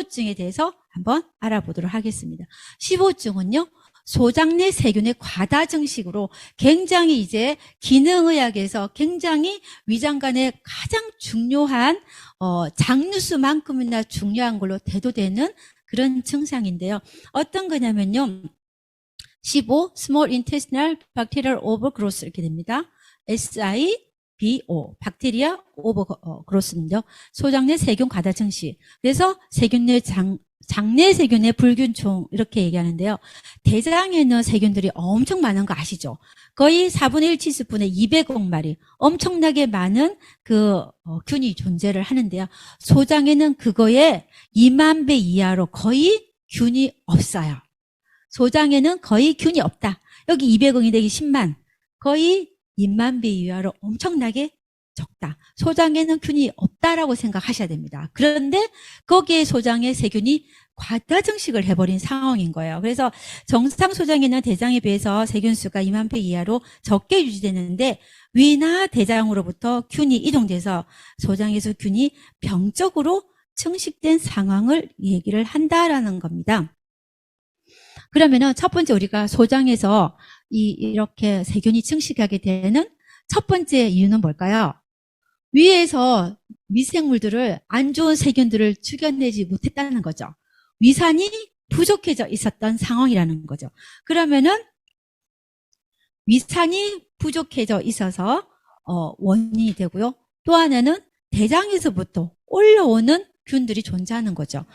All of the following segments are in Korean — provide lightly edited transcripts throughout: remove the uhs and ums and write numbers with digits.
15증에 대해서 한번 알아보도록 하겠습니다. 15증은요, 소장내 세균의 과다 증식으로 굉장히 이제 기능의학에서 굉장히 위장관의 가장 중요한 장누수만큼이나 중요한 걸로 대도되는 그런 증상인데요. 어떤 거냐면요, 15 Small Intestinal Bacterial Overgrowth 이렇게 됩니다. SIBO 박테리아 오버그로스는요, 소장내 세균 과다 증식. 그래서 세균의 장내 세균의 불균총 이렇게 얘기하는데요. 대장에 있는 세균들이 엄청 많은 거 아시죠? 거의 4분의 1 티스푼에 200억 마리 엄청나게 많은 균이 존재를 하는데요. 소장에는 그거의 2만 배 이하로 거의 균이 없어요. 소장에는 거의 균이 없다. 여기 200억이 되기 10만. 거의 2만 배 이하로 엄청나게 적다. 소장에는 균이 없다라고 생각하셔야 됩니다. 그런데 거기에 소장의 세균이 과다 증식을 해버린 상황인 거예요. 그래서 정상 소장에는 대장에 비해서 세균 수가 2만 배 이하로 적게 유지되는데 위나 대장으로부터 균이 이동돼서 소장에서 균이 병적으로 증식된 상황을 얘기를 한다라는 겁니다. 그러면은 첫 번째 우리가 소장에서 이렇게 세균이 증식하게 되는 첫 번째 이유는 뭘까요? 위에서 미생물들을, 안 좋은 세균들을 죽여내지 못했다는 거죠. 위산이 부족해져 있었던 상황이라는 거죠. 그러면은 위산이 부족해져 있어서 원인이 되고요. 또 하나는 대장에서부터 올라오는 균들이 존재하는 거죠.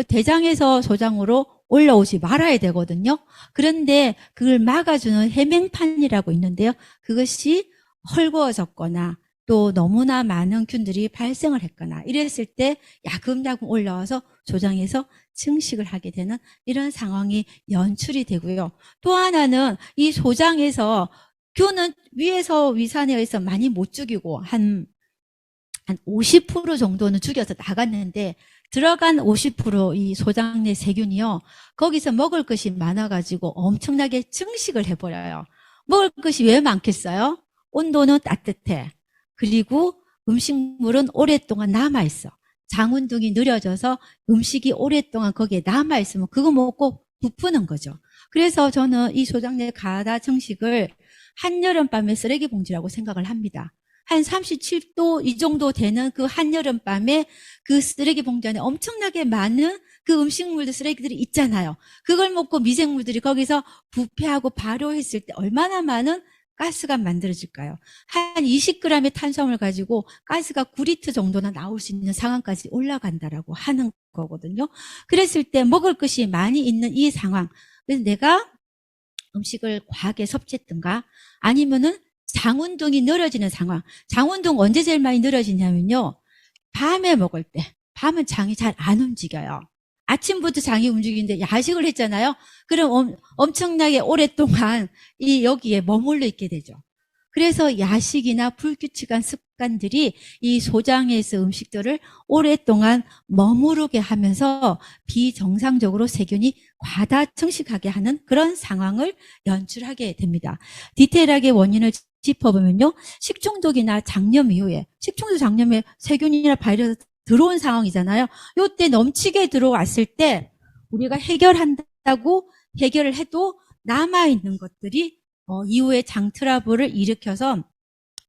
대장에서 소장으로 올라오지 말아야 되거든요. 그런데 그걸 막아주는 해맹판이라고 있는데요. 그것이 헐거워졌거나 또 너무나 많은 균들이 발생을 했거나 이랬을 때 야금야금 올라와서 소장에서 증식을 하게 되는 이런 상황이 연출이 되고요. 또 하나는 이 소장에서 균은 위에서 위산에 의해서 많이 못 죽이고 한 50% 정도는 죽여서 나갔는데 들어간 50%이 소장 내 세균이요. 거기서 먹을 것이 많아가지고 엄청나게 증식을 해버려요. 먹을 것이 왜 많겠어요? 온도는 따뜻해. 그리고 음식물은 오랫동안 남아있어. 장운동이 느려져서 음식이 오랫동안 거기에 남아있으면 그거 먹고 부푸는 거죠. 그래서 저는 이 소장내 과다 증식을 한여름밤의 쓰레기 봉지라고 생각을 합니다. 한 37도 이 정도 되는 그 한여름밤에 그 쓰레기 봉지 안에 엄청나게 많은 그 음식물들 쓰레기들이 있잖아요. 그걸 먹고 미생물들이 거기서 부패하고 발효했을 때 얼마나 많은 가스가 만들어질까요? 한 20g의 탄수화물 가지고 가스가 9리터 정도나 나올 수 있는 상황까지 올라간다라고 하는 거거든요. 그랬을 때 먹을 것이 많이 있는 이 상황, 그래서 내가 음식을 과하게 섭취했든가 아니면은 장운동이 늘어지는 상황. 장운동 언제 제일 많이 늘어지냐면요, 밤에 먹을 때. 밤은 장이 잘 안 움직여요. 아침부터 장이 움직이는데 야식을 했잖아요. 그럼 엄청나게 오랫동안 여기에 머물러 있게 되죠. 그래서 야식이나 불규칙한 습관들이 이 소장에서 음식들을 오랫동안 머무르게 하면서 비정상적으로 세균이 과다 증식하게 하는 그런 상황을 연출하게 됩니다. 디테일하게 원인을 짚어보면요, 식중독이나 장염 이후에, 식중독 장염에 세균이나 바이러스 들어온 상황이잖아요. 요때 넘치게 들어왔을 때 우리가 해결한다고 해결을 해도 남아있는 것들이 이후에 장 트러블을 일으켜서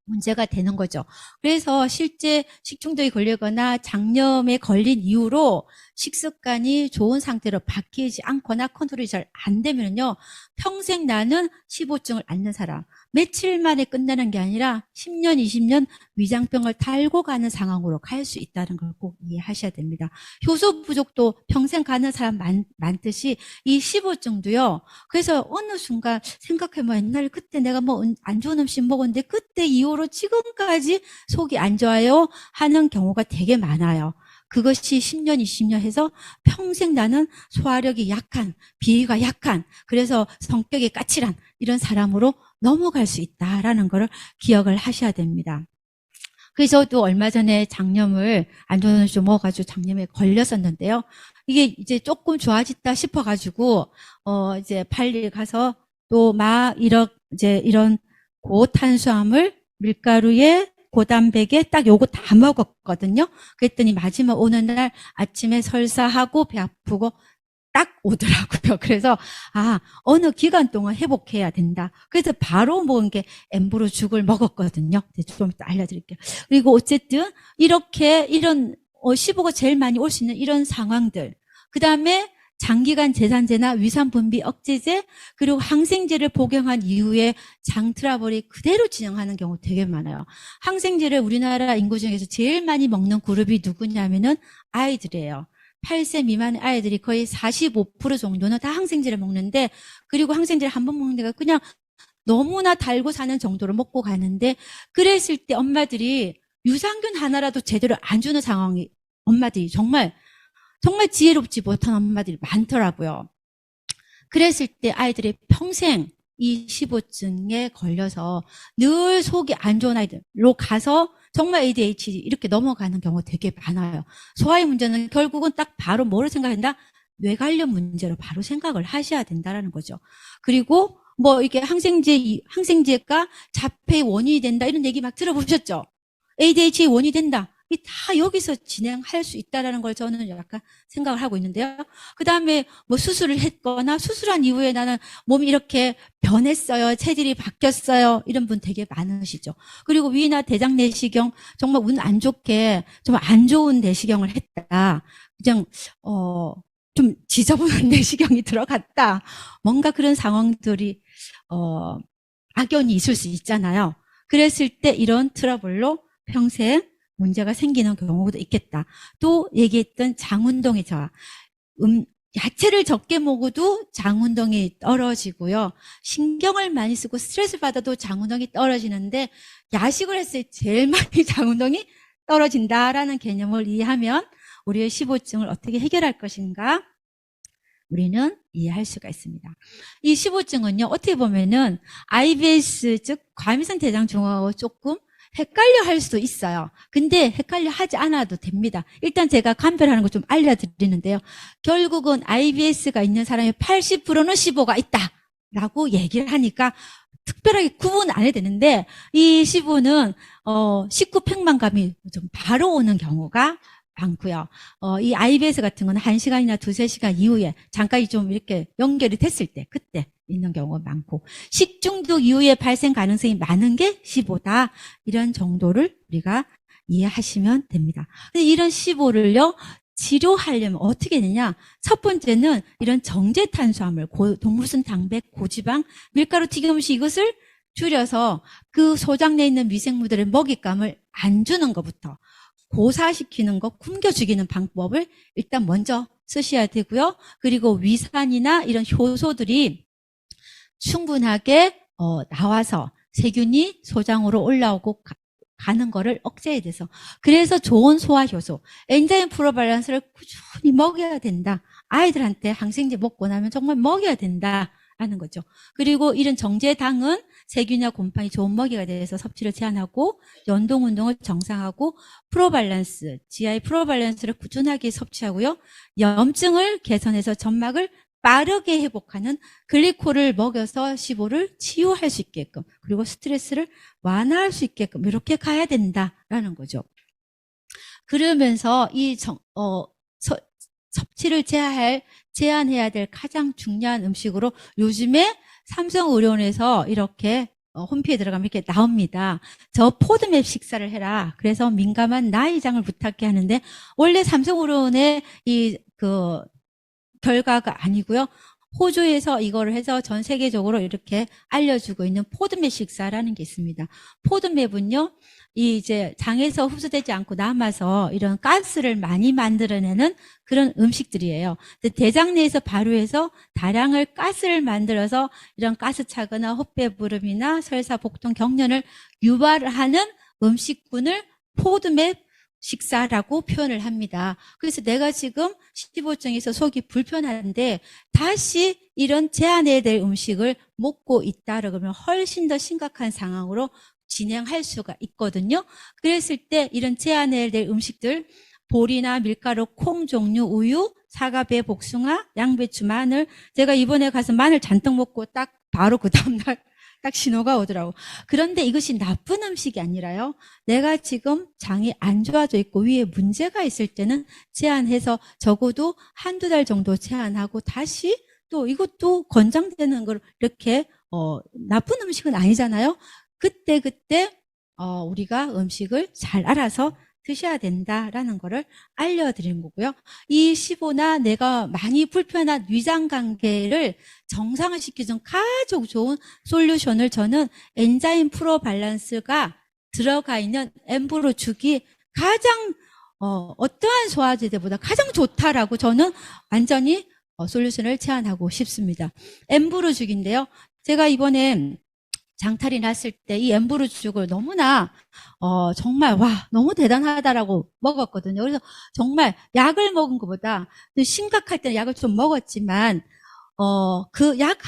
문제가 되는 거죠. 그래서 실제 식중독에 걸리거나 장염에 걸린 이후로 식습관이 좋은 상태로 바뀌지 않거나 컨트롤이 잘 안 되면요, 평생 나는 15증을 앓는 사람, 며칠 만에 끝나는 게 아니라 10년, 20년 위장병을 달고 가는 상황으로 갈 수 있다는 걸 꼭 이해하셔야 됩니다. 효소 부족도 평생 가는 사람 많듯이 이 15증도요. 그래서 어느 순간 생각해보면 옛날에 그때 내가 뭐 안 좋은 음식 먹었는데 그때 이후로 지금까지 속이 안 좋아요 하는 경우가 되게 많아요. 그것이 10년, 20년 해서 평생 나는 소화력이 약한, 비위가 약한, 그래서 성격이 까칠한 이런 사람으로 넘어갈 수 있다라는 걸 기억을 하셔야 됩니다. 그래서 또 얼마 전에 장염을 안 좋은 음식 먹어가지고 장염에 걸렸었는데요. 이게 이제 조금 좋아졌다 싶어가지고 이제 빨리 가서 또 이런 고탄수화물 밀가루에 고단백에 딱 요거 다 먹었거든요. 그랬더니 마지막 오는 날 아침에 설사하고 배 아프고 딱 오더라고요. 그래서 어느 기간 동안 회복해야 된다. 그래서 바로 먹은 게 엠브로 죽을 먹었거든요. 좀 이따 알려드릴게요. 그리고 어쨌든 이렇게 이런 15가 제일 많이 올 수 있는 이런 상황들. 그 다음에 장기간 제산제나 위산 분비 억제제 그리고 항생제를 복용한 이후에 장 트러블이 그대로 진행하는 경우 되게 많아요. 항생제를 우리나라 인구 중에서 제일 많이 먹는 그룹이 누구냐면은 아이들이에요. 8세 미만의 아이들이 거의 45% 정도는 다 항생제를 먹는데, 그리고 항생제를 한 번 먹는 데가 그냥 너무나 달고 사는 정도로 먹고 가는데, 그랬을 때 엄마들이 유산균 하나라도 제대로 안 주는 상황이 엄마들이 정말 지혜롭지 못한 엄마들이 많더라고요. 그랬을 때 아이들이 평생 이 15증에 걸려서 늘 속이 안 좋은 아이들로 가서 정말 ADHD 이렇게 넘어가는 경우가 되게 많아요. 소화의 문제는 결국은 딱 바로 뭐를 생각한다? 뇌 관련 문제로 바로 생각을 하셔야 된다는 거죠. 그리고 뭐 이게 항생제가 자폐의 원인이 된다 이런 얘기 막 들어보셨죠? ADHD 원인이 된다. 이 다 여기서 진행할 수 있다라는 걸 저는 약간 생각을 하고 있는데요. 그 다음에 뭐 수술을 했거나 수술한 이후에 나는 몸이 이렇게 변했어요. 체질이 바뀌었어요. 이런 분 되게 많으시죠. 그리고 위나 대장 내시경 정말 운 안 좋게 좀 안 좋은 내시경을 했다. 그냥 좀 지저분한 내시경이 들어갔다. 뭔가 그런 상황들이 악연이 있을 수 있잖아요. 그랬을 때 이런 트러블로 평생 문제가 생기는 경우도 있겠다. 또 얘기했던 장운동의 저하. 야채를 적게 먹어도 장운동이 떨어지고요. 신경을 많이 쓰고 스트레스 받아도 장운동이 떨어지는데 야식을 했을 때 제일 많이 장운동이 떨어진다라는 개념을 이해하면 우리의 15증을 어떻게 해결할 것인가 우리는 이해할 수가 있습니다. 이 15증은요. 어떻게 보면은 IBS 즉 과민성 대장증후하고 조금 헷갈려 할 수도 있어요. 근데 헷갈려 하지 않아도 됩니다. 일단 제가 감별하는 거 좀 알려드리는데요. 결국은 IBS가 있는 사람의 80%는 15가 있다 라고 얘기를 하니까 특별하게 구분 안 해도 되는데 이 15는 19팽만감이 좀 바로 오는 경우가 많고요. 이 IBS 같은 건 1시간이나 2-3시간 이후에 잠깐 좀 이렇게 연결이 됐을 때 그때 있는 경우가 많고, 식중독 이후에 발생 가능성이 많은 게 15다. 이런 정도를 우리가 이해하시면 됩니다. 근데 이런 15를요, 치료하려면 어떻게 되냐? 첫 번째는 이런 정제 탄수화물, 동물성 단백, 고지방, 밀가루 튀김음식 이것을 줄여서 그 소장 내에 있는 미생물들의 먹잇감을 안 주는 것부터 고사시키는 거, 굶겨 죽이는 방법을 일단 먼저 쓰셔야 되고요. 그리고 위산이나 이런 효소들이 충분하게 나와서 세균이 소장으로 올라오고 가는 거를 억제해야 돼서, 그래서 좋은 소화효소 엔자임 프로밸런스를 꾸준히 먹여야 된다. 아이들한테 항생제 먹고 나면 정말 먹여야 된다라는 거죠. 그리고 이런 정제당은 세균이나 곰팡이 좋은 먹이가 돼서 섭취를 제한하고, 연동운동을 정상하고, 프로밸런스 GI 프로밸런스를 꾸준하게 섭취하고요. 염증을 개선해서 점막을 빠르게 회복하는 글리코를 먹여서 15를 치유할 수 있게끔, 그리고 스트레스를 완화할 수 있게끔 이렇게 가야 된다라는 거죠. 그러면서 이 섭취를 제한해야 될 가장 중요한 음식으로 요즘에 삼성의료원에서 이렇게 홈페이지에 들어가면 이렇게 나옵니다. 저 포드맵 식사를 해라. 그래서 민감한 나이장을 부탁해 하는데, 원래 삼성의료원의 결과가 아니고요. 호주에서 이거를 해서 전 세계적으로 이렇게 알려주고 있는 포드맵 식사라는 게 있습니다. 포드맵은요, 이제 장에서 흡수되지 않고 남아서 이런 가스를 많이 만들어내는 그런 음식들이에요. 대장 내에서 발효해서 다량의 가스를 만들어서 이런 가스차거나 헛배부름이나 설사, 복통, 경련을 유발하는 음식군을 포드맵 식사라고 표현을 합니다. 그래서 내가 지금 15증에서 속이 불편한데 다시 이런 제한해야 될 음식을 먹고 있다 그러면 훨씬 더 심각한 상황으로 진행할 수가 있거든요. 그랬을 때 이런 제한해야 될 음식들, 보리나 밀가루, 콩 종류, 우유, 사과, 배, 복숭아, 양배추, 마늘. 제가 이번에 가서 마늘 잔뜩 먹고 딱 바로 그 다음날 딱 신호가 오더라고. 그런데 이것이 나쁜 음식이 아니라요. 내가 지금 장이 안 좋아져 있고 위에 문제가 있을 때는 제한해서 적어도 한두 달 정도 제한하고 다시 또 이것도 권장되는 걸 이렇게 나쁜 음식은 아니잖아요. 그때 우리가 음식을 잘 알아서 드셔야 된다라는 거를 알려드리는 거고요. 이 15나 내가 많이 불편한 위장 관계를 정상화시켜준 가장 좋은 솔루션을 저는 엔자임 프로 밸런스가 들어가 있는 엠브로죽이 가장 어떠한 소화제제보다 가장 좋다라고 저는 완전히 솔루션을 제안하고 싶습니다. 엠브로죽인데요. 제가 이번에 장탈이 났을 때 이 엠브로죽을 너무나 정말 와 너무 대단하다라고 먹었거든요. 그래서 정말 약을 먹은 것보다 심각할 때는 약을 좀 먹었지만 그 약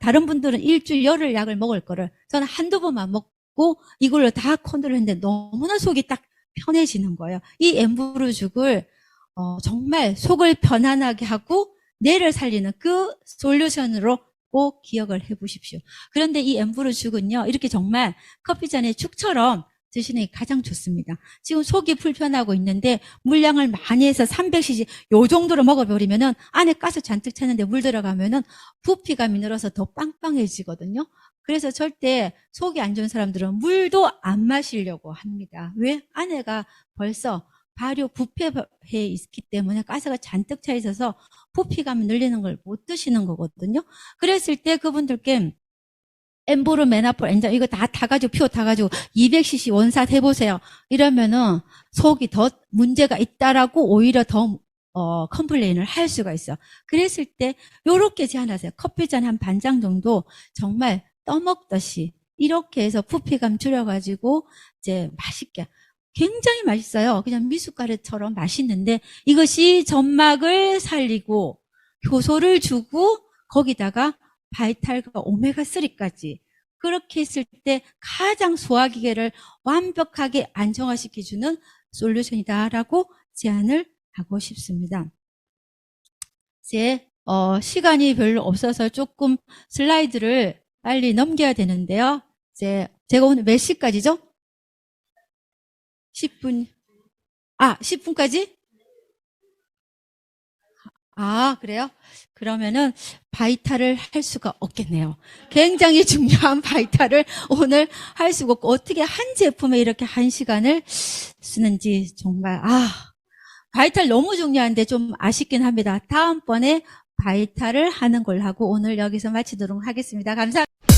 다른 분들은 일주일 열흘 약을 먹을 거를 저는 한두 번만 먹고 이걸로 다 컨트롤 했는데 너무나 속이 딱 편해지는 거예요. 이 엠브로죽을 정말 속을 편안하게 하고 뇌를 살리는 그 솔루션으로 꼭 기억을 해보십시오. 그런데 이 엠브로죽은요, 이렇게 정말 커피 잔에 죽처럼 드시는 게 가장 좋습니다. 지금 속이 불편하고 있는데 물량을 많이 해서 300cc 요 정도로 먹어버리면은 안에 가스 잔뜩 찼는데 물 들어가면은 부피감이 늘어서 더 빵빵해지거든요. 그래서 절대 속이 안 좋은 사람들은 물도 안 마시려고 합니다. 왜? 안에가 벌써 발효 부패해 있기 때문에 가스가 잔뜩 차 있어서 부피감이 늘리는 걸 못 드시는 거거든요. 그랬을 때 그분들께 엠보르, 메나폴, 엔자 이거 다 타가지고 표 타가지고 200cc 원샷 해보세요. 이러면은 속이 더 문제가 있다라고 오히려 더 컴플레인을 할 수가 있어요. 그랬을 때 요렇게 제안하세요. 커피잔 한 반 장 정도 정말 떠먹듯이 이렇게 해서 부피감 줄여가지고 이제 맛있게 굉장히 맛있어요. 그냥 미숫가루처럼 맛있는데 이것이 점막을 살리고 효소를 주고 거기다가 바이탈과 오메가3까지 그렇게 했을 때 가장 소화기계를 완벽하게 안정화시켜주는 솔루션이다라고 제안을 하고 싶습니다. 이제 시간이 별로 없어서 조금 슬라이드를 빨리 넘겨야 되는데요. 이제 제가 오늘 몇 시까지죠? 10분. 10분까지? 그래요? 그러면은 바이탈을 할 수가 없겠네요. 굉장히 중요한 바이탈을 오늘 할 수가 없고 어떻게 한 제품에 이렇게 한 시간을 쓰는지 정말 바이탈 너무 중요한데 좀 아쉽긴 합니다. 다음번에 바이탈을 하는 걸 하고 오늘 여기서 마치도록 하겠습니다. 감사합니다.